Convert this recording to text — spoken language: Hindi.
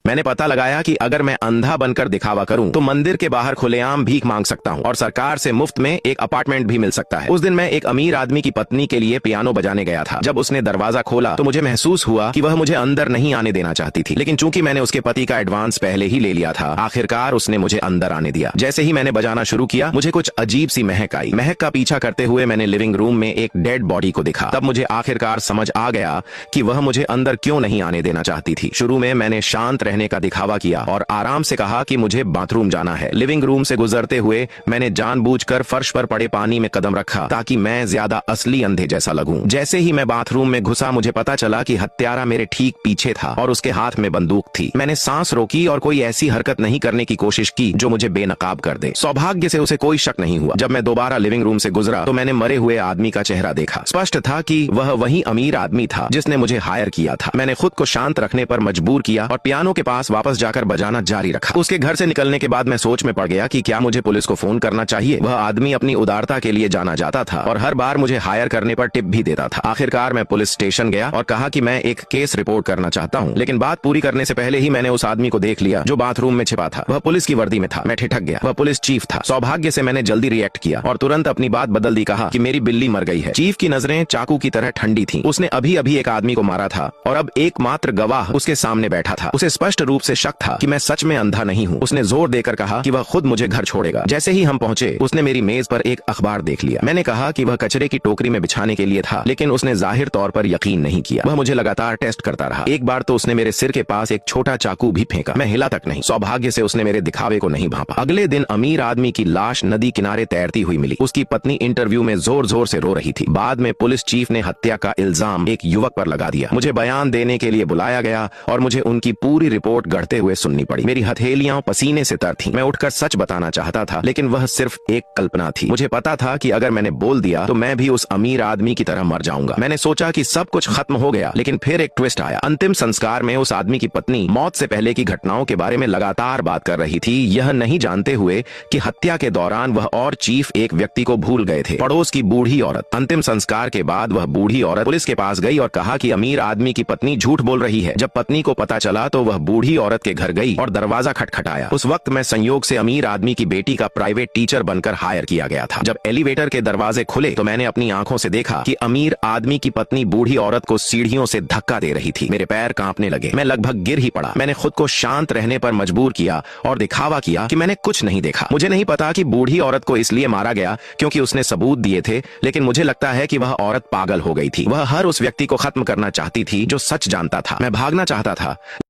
मैंने पता लगाया कि अगर मैं अंधा बनकर दिखावा करूं तो मंदिर के बाहर खुलेआम भीख मांग सकता हूं और सरकार से मुफ्त में एक अपार्टमेंट भी मिल सकता है। उस दिन मैं एक अमीर आदमी की पत्नी के लिए पियानो बजाने गया था। जब उसने दरवाजा खोला तो मुझे महसूस हुआ कि वह मुझे अंदर नहीं आने देना चाहती थी, लेकिन चूंकि मैंने उसके पति का एडवांस पहले ही ले लिया था, आखिरकार उसने मुझे अंदर आने दिया। जैसे ही मैंने बजाना शुरू किया, मुझे कुछ अजीब सी महक आई। महक का पीछा करते हुए मैंने लिविंग रूम में एक डेड बॉडी को देखा। तब मुझे आखिरकार समझ आ गया कि वह मुझे अंदर क्यों नहीं आने देना चाहती थी। शुरू में मैंने शांत रहने का दिखावा किया और आराम से कहा कि मुझे बाथरूम जाना है। लिविंग रूम से गुजरते हुए मैंने जानबूझकर फर्श पर पड़े पानी में कदम रखा ताकि मैं ज्यादा असली अंधे जैसा लगूं। जैसे ही मैं बाथरूम में घुसा, मुझे पता चला कि हत्यारा मेरे ठीक पीछे था और उसके हाथ में बंदूक थी। मैंने सांस रोकी और कोई ऐसी हरकत नहीं करने की कोशिश की जो मुझे बेनकाब कर दे। सौभाग्य से उसे कोई शक नहीं हुआ। जब मैं दोबारा लिविंग रूम से गुजरा तो मैंने मरे हुए आदमी का चेहरा देखा। स्पष्ट था कि वह वही अमीर आदमी था जिसने मुझे हायर किया था। मैंने खुद को शांत रखने पर मजबूर किया और पियानो के पास वापस जाकर बजाना जारी रखा। उसके घर से निकलने के बाद मैं सोच में पड़ गया कि क्या मुझे पुलिस को फोन करना चाहिए। वह आदमी अपनी उदारता के लिए जाना जाता था और हर बार मुझे हायर करने पर टिप भी देता था। आखिरकार मैं पुलिस स्टेशन गया और कहा कि मैं एक केस रिपोर्ट करना चाहता हूं, लेकिन बात पूरी करने से पहले ही मैंने उस आदमी को देख लिया जो बाथरूम में छिपा था। वह पुलिस की वर्दी में था। मैं ठिठक गया। वह पुलिस चीफ था। सौभाग्य से मैंने जल्दी रिएक्ट किया और तुरंत अपनी बात बदल दी। कहा कि मेरी बिल्ली मर गई है। चीफ की नजरें चाकू की तरह ठंडी थीं। उसने अभी अभी एक आदमी को मारा था और अब एकमात्र गवाह उसके सामने बैठा था। उसे स्पष्ट रूप से शक था कि मैं सच में अंधा नहीं हूँ। उसने जोर देकर कहा कि वह खुद मुझे घर छोड़ेगा। जैसे ही हम पहुंचे, उसने मेरी मेज पर एक अखबार देख लिया। मैंने कहा कि वह कचरे की टोकरी में बिछाने के लिए था, लेकिन उसने जाहिर तौर पर यकीन नहीं किया। वह मुझे लगातार टेस्ट करता रहा। एक बार तो उसने मेरे सिर के पास एक छोटा चाकू भी फेंका। मैं हिला तक नहीं। सौभाग्य से उसने मेरे दिखावे को नहीं भांपा। अगले दिन अमीर आदमी की लाश नदी किनारे तैरती हुई मिली। उसकी पत्नी इंटरव्यू में जोर जोर से रो रही थी। बाद में पुलिस चीफ ने हत्या का इल्जाम एक युवक पर लगा दिया। मुझे बयान देने के लिए बुलाया गया और मुझे उनकी पूरी रिपोर्ट गढ़ते हुए सुननी पड़ी। मेरी हथेलियां पसीने से तर थीं। मैं उठकर सच बताना चाहता था, लेकिन वह सिर्फ एक कल्पना थी। मुझे पता था कि अगर मैंने बोल दिया तो मैं भी उस अमीर आदमी की तरह मर जाऊंगा। मैंने सोचा कि सब कुछ खत्म हो गया, लेकिन फिर एक ट्विस्ट आया। अंतिम संस्कार में उस आदमी की पत्नी मौत से पहले की घटनाओं के बारे में लगातार बात कर रही थी, यह नहीं जानते हुए कि हत्या के दौरान वह और चीफ एक व्यक्ति को भूल गए थे, पड़ोस की बूढ़ी औरत। अंतिम संस्कार के बाद वह बूढ़ी औरत पुलिस के पास गई और कहा कि अमीर आदमी की पत्नी झूठ बोल रही है। जब पत्नी को पता चला तो वह बूढ़ी औरत के घर गई और दरवाजा खटखटाया। उस वक्त मैं संयोग से अमीर आदमी की बेटी का प्राइवेट टीचर बनकर हायर किया गया था। जब एलिवेटर के दरवाजे खुले तो मैंने अपनी आंखों से देखा कि अमीर आदमी की पत्नी बूढ़ी औरत को सीढ़ियों से धक्का दे रही थी। मेरे पैर कांपने लगे। मैं लगभग गिर ही पड़ा। मैंने खुद को शांत रहने पर मजबूर किया और दिखावा किया कि मैंने कुछ नहीं देखा। मुझे नहीं पता कि बूढ़ी औरत को इसलिए मारा गया क्योंकि उसने सबूत दिए थे, लेकिन मुझे लगता है कि वह औरत पागल हो गई थी। वह हर उस व्यक्ति को खत्म करना चाहती थी जो सच जानता था। मैं भागना चाहता था,